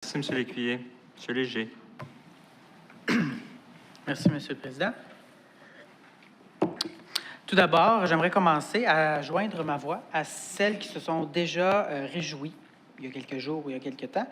Merci, M. Lécuyer. M. Léger. Merci, M. le Président. Tout d'abord, j'aimerais commencer à joindre ma voix à celles qui se sont déjà réjouies, il y a quelques jours ou il y a quelques temps,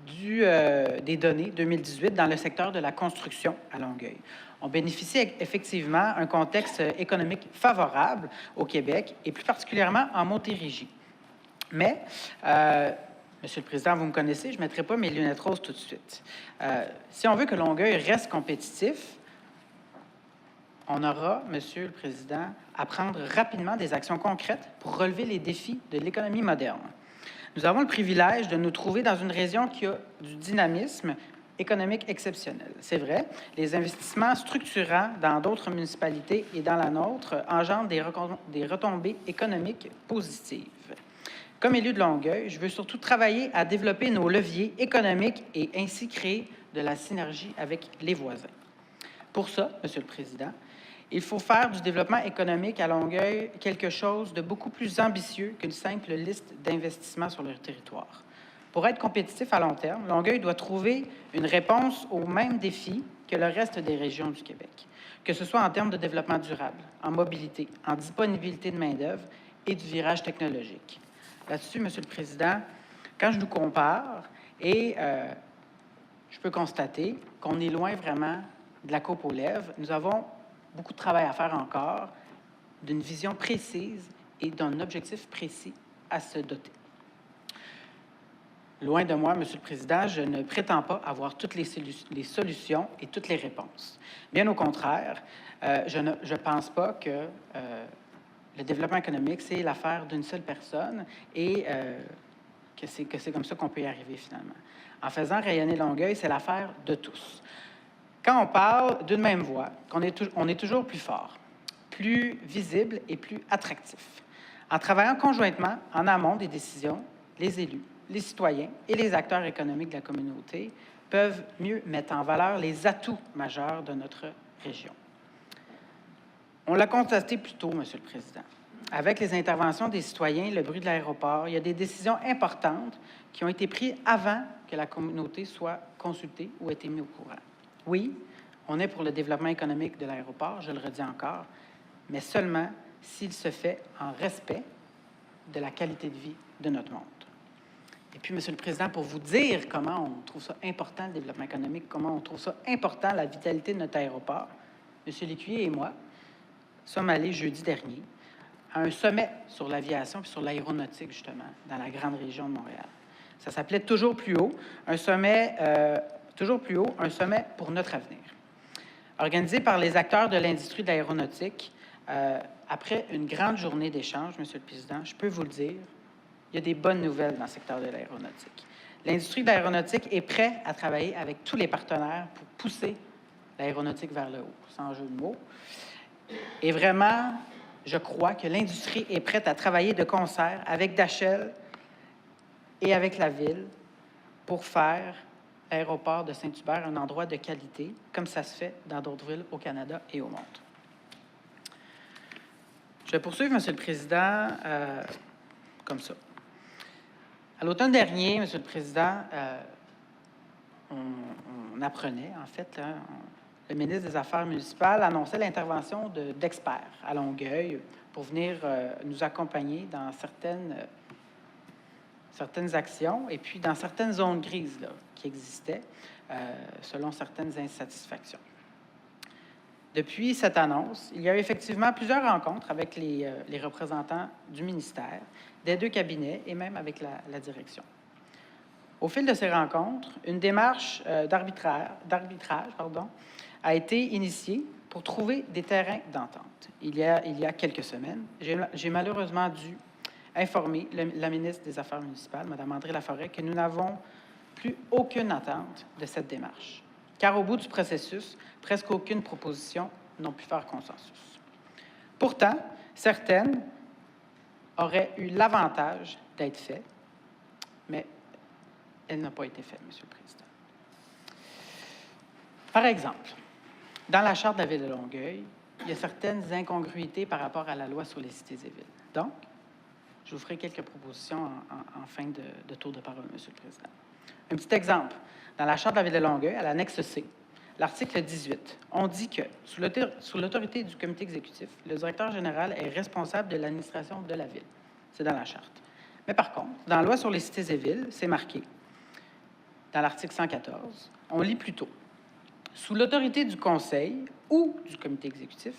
des données 2018 dans le secteur de la construction à Longueuil. On bénéficie effectivement d'un contexte économique favorable au Québec et plus particulièrement en Montérégie. Mais, Monsieur le Président, vous me connaissez, je ne mettrai pas mes lunettes roses tout de suite. Si on veut que Longueuil reste compétitif, on aura, Monsieur le Président, à prendre rapidement des actions concrètes pour relever les défis de l'économie moderne. Nous avons le privilège de nous trouver dans une région qui a du dynamisme économique exceptionnel. C'est vrai, les investissements structurants dans d'autres municipalités et dans la nôtre engendrent des retombées économiques positives. Comme élu de Longueuil, je veux surtout travailler à développer nos leviers économiques et ainsi créer de la synergie avec les voisins. Pour ça, Monsieur le Président, il faut faire du développement économique à Longueuil quelque chose de beaucoup plus ambitieux qu'une simple liste d'investissements sur leur territoire. Pour être compétitif à long terme, Longueuil doit trouver une réponse aux mêmes défis que le reste des régions du Québec, que ce soit en termes de développement durable, en mobilité, en disponibilité de main-d'œuvre et du virage technologique. Là-dessus, Monsieur le Président, quand je nous compare, et je peux constater qu'on est loin vraiment de la coupe aux lèvres, nous avons beaucoup de travail à faire encore, d'une vision précise et d'un objectif précis à se doter. Loin de moi, Monsieur le Président, je ne prétends pas avoir toutes les solutions et toutes les réponses. Bien au contraire, je ne pense pas que le développement économique, c'est l'affaire d'une seule personne et que c'est comme ça qu'on peut y arriver finalement. En faisant rayonner Longueuil, c'est l'affaire de tous. Quand on parle d'une même voix, on est toujours plus fort, plus visible et plus attractif. En travaillant conjointement en amont des décisions, les élus, les citoyens et les acteurs économiques de la communauté peuvent mieux mettre en valeur les atouts majeurs de notre région. On l'a constaté plus tôt, Monsieur le Président. Avec les interventions des citoyens, le bruit de l'aéroport, il y a des décisions importantes qui ont été prises avant que la communauté soit consultée ou ait été mise au courant. Oui, on est pour le développement économique de l'aéroport, je le redis encore, mais seulement s'il se fait en respect de la qualité de vie de notre monde. Et puis, Monsieur le Président, pour vous dire comment on trouve ça important, le développement économique, comment on trouve ça important, la vitalité de notre aéroport, Monsieur Lécuyer et moi sommes allés jeudi dernier à un sommet sur l'aviation et sur l'aéronautique, justement, dans la grande région de Montréal. Ça s'appelait Toujours plus haut, un sommet pour notre avenir. Organisé par les acteurs de l'industrie de l'aéronautique, après une grande journée d'échange, Monsieur le Président, je peux vous le dire, il y a des bonnes nouvelles dans le secteur de l'aéronautique. L'industrie de l'aéronautique est prête à travailler avec tous les partenaires pour pousser l'aéronautique vers le haut, sans jeu de mots. Et vraiment, je crois que l'industrie est prête à travailler de concert avec Dachel et avec la Ville pour faire l'aéroport de Saint-Hubert un endroit de qualité, comme ça se fait dans d'autres villes au Canada et au monde. Je vais poursuivre, Monsieur le Président, comme ça. À l'automne dernier, Monsieur le Président, on apprenait, en fait, le ministre des Affaires municipales annonçait l'intervention d'experts à Longueuil pour venir nous accompagner dans certaines actions et puis dans certaines zones grises là, qui existaient selon certaines insatisfactions. Depuis cette annonce, il y a eu effectivement plusieurs rencontres avec les représentants du ministère, des deux cabinets et même avec la direction. Au fil de ces rencontres, une démarche d'arbitrage a été initiée pour trouver des terrains d'entente. Il y a quelques semaines, j'ai malheureusement dû informer la ministre des Affaires municipales, Mme André Laforêt, que nous n'avons plus aucune attente de cette démarche, car au bout du processus, presque aucune proposition n'a pu faire consensus. Pourtant, certaines auraient eu l'avantage d'être faites, mais elle n'a pas été faite, Monsieur le Président. Par exemple, dans la Charte de la Ville de Longueuil, il y a certaines incongruités par rapport à la loi sur les cités et villes. Donc, je vous ferai quelques propositions en fin de tour de parole, Monsieur le Président. Un petit exemple. Dans la Charte de la Ville de Longueuil, à l'annexe C, l'article 18, on dit que, sous l'autorité du comité exécutif, le directeur général est responsable de l'administration de la ville. C'est dans la Charte. Mais par contre, dans la loi sur les cités et villes, c'est marqué, dans l'article 114, on lit plutôt. Sous l'autorité du conseil ou du comité exécutif,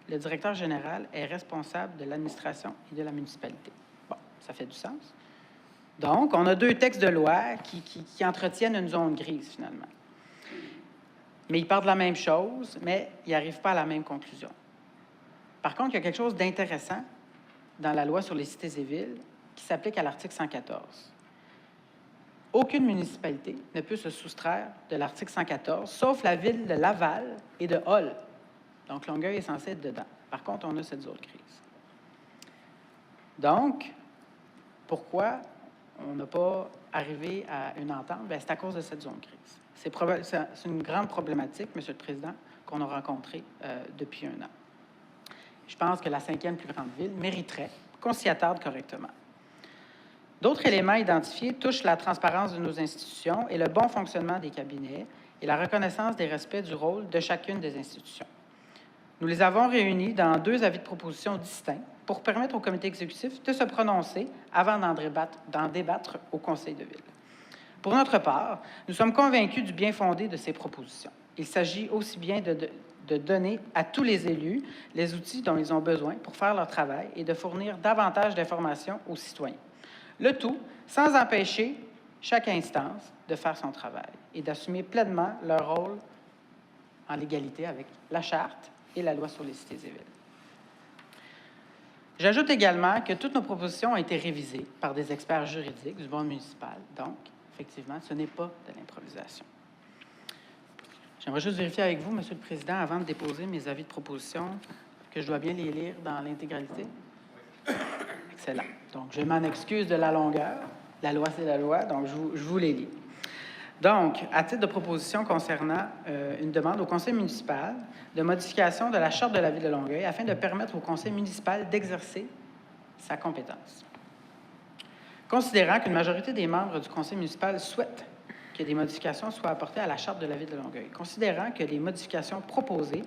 le directeur général est responsable de l'administration et de la municipalité. Bon, ça fait du sens. Donc, on a deux textes de loi qui entretiennent une zone grise, finalement. Mais ils parlent de la même chose, mais ils n'arrivent pas à la même conclusion. Par contre, il y a quelque chose d'intéressant dans la loi sur les cités et villes qui s'applique à l'article 114. Aucune municipalité ne peut se soustraire de l'article 114, sauf la ville de Laval et de Hull. Donc, Longueuil est censé être dedans. Par contre, on a cette zone grise. Donc, pourquoi on n'a pas arrivé à une entente? Bien, c'est à cause de cette zone grise. C'est une grande problématique, M. le Président, qu'on a rencontrée depuis un an. Je pense que la 5e plus grande ville mériterait qu'on s'y attarde correctement. D'autres éléments identifiés touchent la transparence de nos institutions et le bon fonctionnement des cabinets et la reconnaissance des respects du rôle de chacune des institutions. Nous les avons réunis dans 2 avis de proposition distincts pour permettre au comité exécutif de se prononcer avant d'en débattre au conseil de ville. Pour notre part, nous sommes convaincus du bien fondé de ces propositions. Il s'agit aussi bien de donner à tous les élus les outils dont ils ont besoin pour faire leur travail et de fournir davantage d'informations aux citoyens. Le tout sans empêcher chaque instance de faire son travail et d'assumer pleinement leur rôle en légalité avec la Charte et la loi sur les cités et villes. J'ajoute également que toutes nos propositions ont été révisées par des experts juridiques du monde municipal. Donc, effectivement, ce n'est pas de l'improvisation. J'aimerais juste vérifier avec vous, Monsieur le Président, avant de déposer mes avis de proposition, que je dois bien les lire dans l'intégralité. Excellent. Donc, je m'en excuse de la longueur. La loi, c'est la loi, donc je vous les lis. Donc, à titre de proposition concernant une demande au conseil municipal de modification de la Charte de la Ville de Longueuil afin de permettre au conseil municipal d'exercer sa compétence. Considérant qu'une majorité des membres du conseil municipal souhaitent que des modifications soient apportées à la Charte de la Ville de Longueuil, considérant que les modifications proposées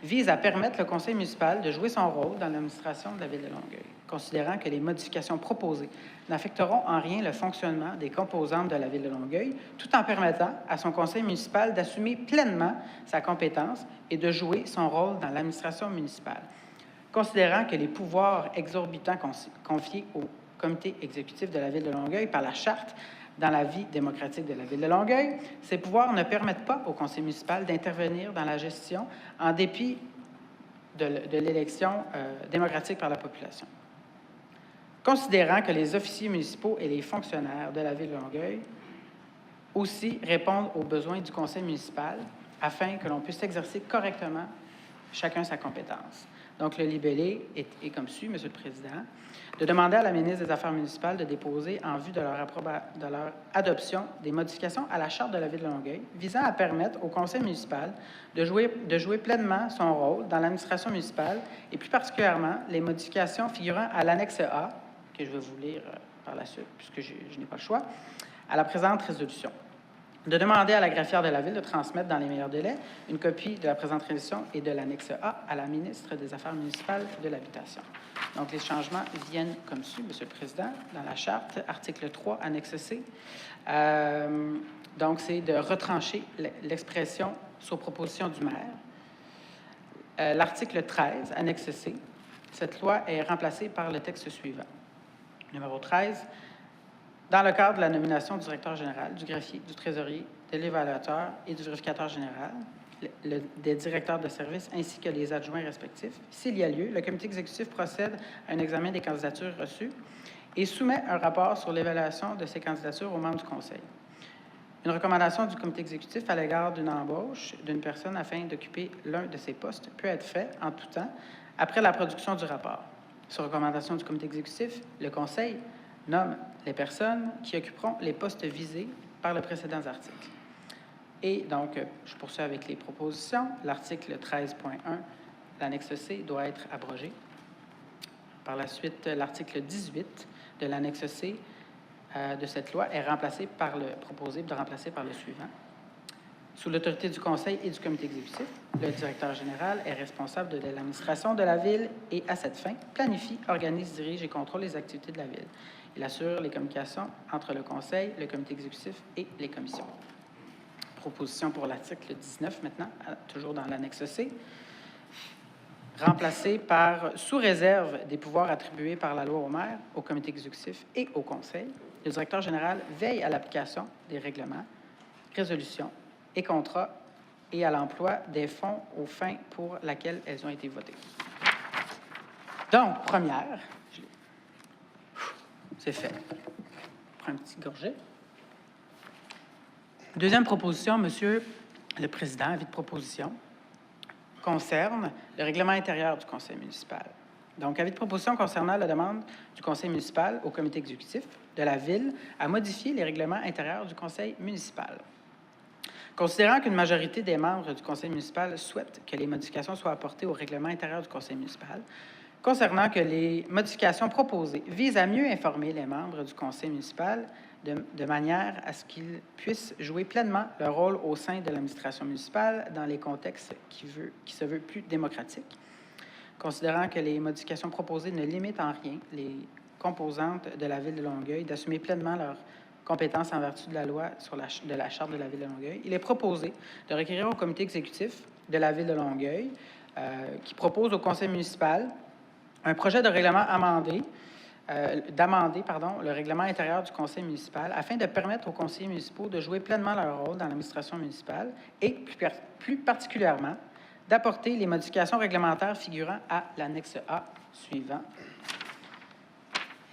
visent à permettre le conseil municipal de jouer son rôle dans l'administration de la Ville de Longueuil, considérant que les modifications proposées n'affecteront en rien le fonctionnement des composantes de la Ville de Longueuil, tout en permettant à son conseil municipal d'assumer pleinement sa compétence et de jouer son rôle dans l'administration municipale, considérant que les pouvoirs exorbitants confiés au comité exécutif de la Ville de Longueuil par la Charte dans la vie démocratique de la Ville de Longueuil, ces pouvoirs ne permettent pas au conseil municipal d'intervenir dans la gestion en dépit de l'élection démocratique par la population. Considérant que les officiers municipaux et les fonctionnaires de la Ville de Longueuil aussi répondent aux besoins du conseil municipal afin que l'on puisse exercer correctement chacun sa compétence. Donc, le libellé est comme suit, Monsieur le Président, de demander à la ministre des Affaires municipales de déposer en vue de leur adoption des modifications à la Charte de la Ville de Longueuil visant à permettre au conseil municipal de jouer pleinement son rôle dans l'administration municipale et plus particulièrement les modifications figurant à l'annexe A, que je vais vous lire par la suite puisque je n'ai pas le choix, à la présente résolution. De demander à la greffière de la Ville de transmettre dans les meilleurs délais une copie de la présente résolution et de l'annexe A à la ministre des Affaires municipales de l'Habitation. Donc, les changements viennent comme suit, Monsieur le Président, dans la Charte, article 3, annexe C. Donc, c'est de retrancher l'expression sur proposition du maire. L'article 13, annexe C, cette loi est remplacée par le texte suivant. Numéro 13. Dans le cadre de la nomination du directeur général, du greffier, du trésorier, de l'évaluateur et du vérificateur général, des directeurs de service ainsi que les adjoints respectifs, s'il y a lieu, le comité exécutif procède à un examen des candidatures reçues et soumet un rapport sur l'évaluation de ces candidatures aux membres du conseil. Une recommandation du comité exécutif à l'égard d'une embauche d'une personne afin d'occuper l'un de ces postes peut être faite en tout temps après la production du rapport. Sur recommandation du comité exécutif, le conseil nomme les personnes qui occuperont les postes visés par les précédents articles. Et donc, je poursuis avec les propositions. L'article 13.1, l'annexe C, doit être abrogé. Par la suite, l'article 18 de l'annexe C de cette loi est proposé de remplacer par le suivant. Sous l'autorité du Conseil et du Comité exécutif, le directeur général est responsable de l'administration de la Ville et, à cette fin, planifie, organise, dirige et contrôle les activités de la Ville. Il assure les communications entre le Conseil, le Comité exécutif et les commissions. Proposition pour l'article 19 maintenant, toujours dans l'annexe C. Remplacé par, sous réserve des pouvoirs attribués par la loi au maire, au Comité exécutif et au Conseil, le directeur général veille à l'application des règlements, résolutions et contrats et à l'emploi des fonds aux fins pour lesquelles elles ont été votées. Donc, première, c'est fait. Je prends un petit gorgée. Deuxième proposition, Monsieur le Président, avis de proposition, concerne le règlement intérieur du Conseil municipal. Donc, avis de proposition concernant la demande du Conseil municipal au Comité exécutif de la Ville à modifier les règlements intérieurs du Conseil municipal. Considérant qu'une majorité des membres du Conseil municipal souhaitent que les modifications soient apportées au règlement intérieur du Conseil municipal, concernant que les modifications proposées visent à mieux informer les membres du Conseil municipal de manière à ce qu'ils puissent jouer pleinement leur rôle au sein de l'administration municipale dans les contextes qui se veulent plus démocratiques. Considérant que les modifications proposées ne limitent en rien les composantes de la Ville de Longueuil d'assumer pleinement leurs compétences en vertu de la loi de la Charte de la Ville de Longueuil, il est proposé de requérir au comité exécutif de la Ville de Longueuil, qui propose au Conseil municipal un projet de règlement d'amender le règlement intérieur du Conseil municipal afin de permettre aux conseillers municipaux de jouer pleinement leur rôle dans l'administration municipale et, plus particulièrement, d'apporter les modifications réglementaires figurant à l'annexe A suivant.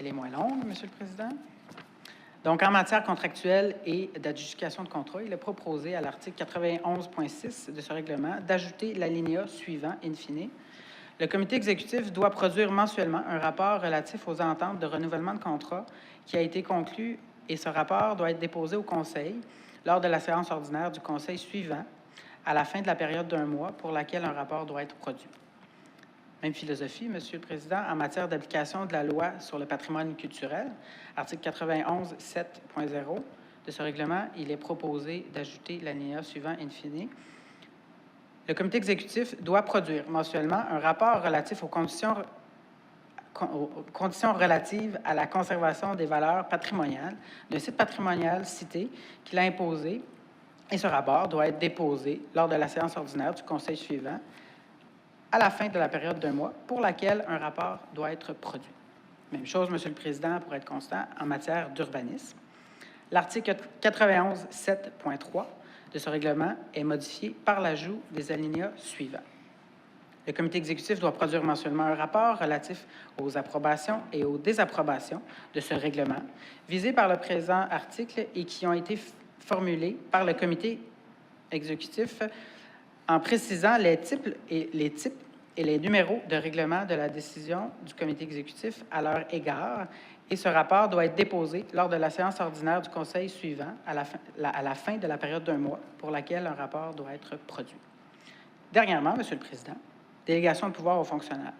Elle est moins longue, Monsieur le Président. Donc, en matière contractuelle et d'adjudication de contrat, il est proposé à l'article 91.6 de ce règlement d'ajouter l'alinéa suivant, in fine. Le comité exécutif doit produire mensuellement un rapport relatif aux ententes de renouvellement de contrat qui a été conclu et ce rapport doit être déposé au Conseil lors de la séance ordinaire du Conseil suivant à la fin de la période d'un mois pour laquelle un rapport doit être produit. Même philosophie, Monsieur le Président, en matière d'application de la loi sur le patrimoine culturel, article 91, 7.0 de ce règlement, il est proposé d'ajouter l'alinéa suivant, in fine. Le comité exécutif doit produire mensuellement un rapport relatif aux conditions relatives à la conservation des valeurs patrimoniales d'un site patrimonial cité qu'il a imposé, et ce rapport doit être déposé lors de la séance ordinaire du Conseil suivant à la fin de la période d'un mois pour laquelle un rapport doit être produit. Même chose, Monsieur le Président, pour être constant, en matière d'urbanisme. L'article 91, 7.3 de ce règlement est modifié par l'ajout des alinéas suivants. Le comité exécutif doit produire mensuellement un rapport relatif aux approbations et aux désapprobations de ce règlement visé par le présent article et qui ont été formulés par le comité exécutif en précisant les types et les numéros de règlement de la décision du comité exécutif à leur égard. Et ce rapport doit être déposé lors de la séance ordinaire du Conseil suivant à la fin de la période d'un mois pour laquelle un rapport doit être produit. Dernièrement, Monsieur le Président, délégation de pouvoir aux fonctionnaires.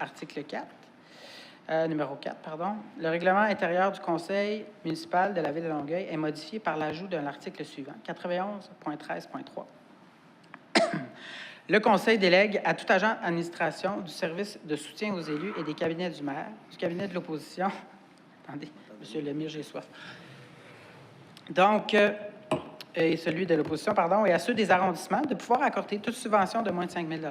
Article 4, numéro 4, pardon. Le règlement intérieur du Conseil municipal de la Ville de Longueuil est modifié par l'ajout d'un article suivant, 91.13.3. Le Conseil délègue à tout agent d'administration du service de soutien aux élus et des cabinets du maire, du cabinet de l'opposition. Attendez, Monsieur Lemire, j'ai soif. Donc, et celui de l'opposition, pardon, et à ceux des arrondissements de pouvoir accorder toute subvention de moins de 5 000 $.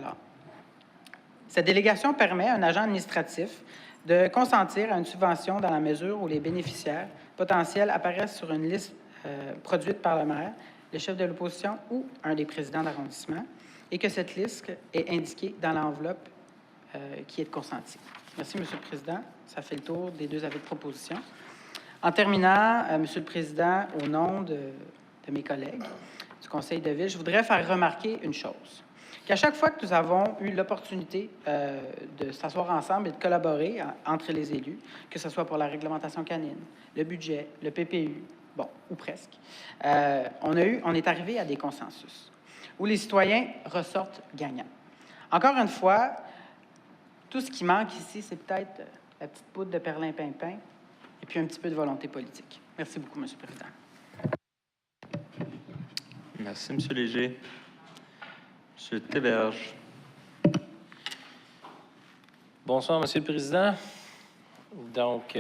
Cette délégation permet à un agent administratif de consentir à une subvention dans la mesure où les bénéficiaires potentiels apparaissent sur une liste produite par le maire, le chef de l'opposition ou un des présidents d'arrondissement, et que cette liste est indiquée dans l'enveloppe qui est consentie. Merci, Monsieur le Président. Ça fait le tour des deux avis de proposition. En terminant, Monsieur le Président, au nom de mes collègues du Conseil de Ville, je voudrais faire remarquer une chose, qu'à chaque fois que nous avons eu l'opportunité de s'asseoir ensemble et de collaborer entre les élus, que ce soit pour la réglementation canine, le budget, le PPU, bon, ou presque, on est arrivé à des consensus où les citoyens ressortent gagnants. Encore une fois, tout ce qui manque ici, c'est peut-être la petite poudre de perlimpinpin et puis un petit peu de volonté politique. Merci beaucoup, M. le Président. Merci, M. Léger. M. Théberge. Bonsoir, Monsieur le Président. Donc,